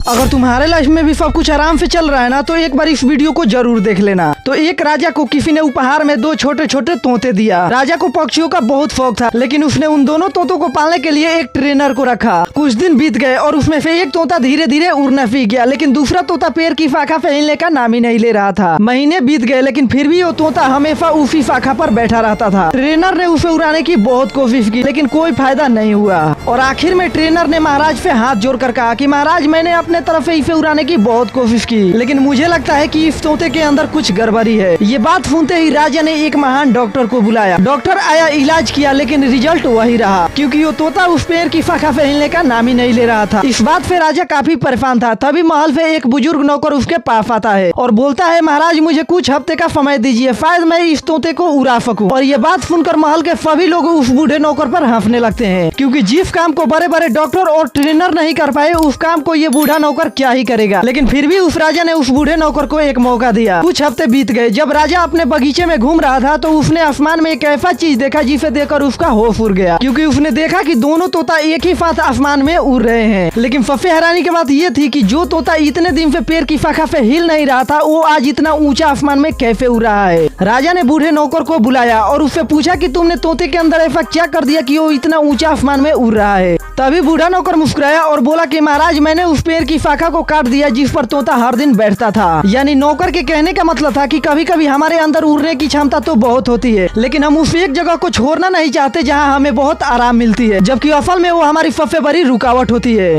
अगर तुम्हारे लाइफ में भी सब कुछ आराम से चल रहा है ना, तो एक बार इस वीडियो को जरूर देख लेना। तो एक राजा को किसी ने उपहार में 2 छोटे छोटे तोते दिया। राजा को पक्षियों का बहुत शौक था, लेकिन उसने उन दोनों तोतों को पालने के लिए एक ट्रेनर को रखा। कुछ दिन बीत गए और उसमें से एक तोता धीरे धीरे उड़ना सीख गया, लेकिन दूसरा तोता पेड़ की शाखा पे हिलने का नाम ही नहीं ले रहा था। महीने बीत गए, लेकिन फिर भी वो तोता हमेशा उसी शाखा पर बैठा रहता था। ट्रेनर ने उसे उड़ाने की बहुत कोशिश की, लेकिन कोई फायदा नहीं हुआ। और आखिर में ट्रेनर ने महाराज से हाथ जोड़कर कहा कि महाराज, मैंने अपने तरफ से इसे उड़ाने की बहुत कोशिश की, लेकिन मुझे लगता है कि इस तोते के अंदर कुछ गड़बड़ी है। ये बात सुनते ही राजा ने एक महान डॉक्टर को बुलाया। डॉक्टर आया, इलाज किया, लेकिन रिजल्ट वही रहा, क्योंकि वो तोता उस पेड़ की शाखा से हिलने का नाम ही नहीं ले रहा था। इस बात से राजा काफी परेशान था। तभी महल से एक बुजुर्ग नौकर उसके पास आता है और बोलता है, महाराज, मुझे कुछ हफ्ते का समय दीजिए, शायद मैं इस तोते को उड़ा सकूं। और ये बात सुनकर महल के सभी लोग उस बूढ़े नौकर पर हंसने लगते हैं, क्योंकि जिस काम को बड़े बड़े डॉक्टर और ट्रेनर नहीं कर पाए, उस काम को ये बूढ़ा नौकर क्या ही करेगा। लेकिन फिर भी उस राजा ने उस बूढ़े नौकर को एक मौका दिया। कुछ हफ्ते बीत गए। जब राजा अपने बगीचे में घूम रहा था, तो उसने आसमान में एक ऐसा चीज देखा जिसे देखकर उसका होश उड़ गया, क्योंकि उसने देखा कि दोनों तोता एक ही साथ आसमान में उड़ रहे हैं। लेकिन सबसे हैरानी की बात ये थी कि जो तोता इतने दिन से पेड़ की शाखा से हिल नहीं रहा था, वो आज इतना ऊंचा आसमान में कैसे उड़ रहा है। राजा ने बूढ़े नौकर को बुलाया और उससे पूछा कि तुमने तोते के अंदर ऐसा क्या कर दिया कि वो इतना ऊंचा आसमान में उड़ रहा है। तभी बूढ़ा नौकर मुस्कुराया और बोला कि महाराज, मैंने उस पेड़ की शाखा को काट दिया जिस पर तोता हर दिन बैठता था। यानी नौकर के कहने का मतलब था कि कभी कभी हमारे अंदर उड़ने की क्षमता तो बहुत होती है, लेकिन हम उस एक जगह को छोड़ना नहीं चाहते जहां हमें बहुत आराम मिलती है, जबकि असल में वो हमारी सबसे बड़ी रुकावट होती है।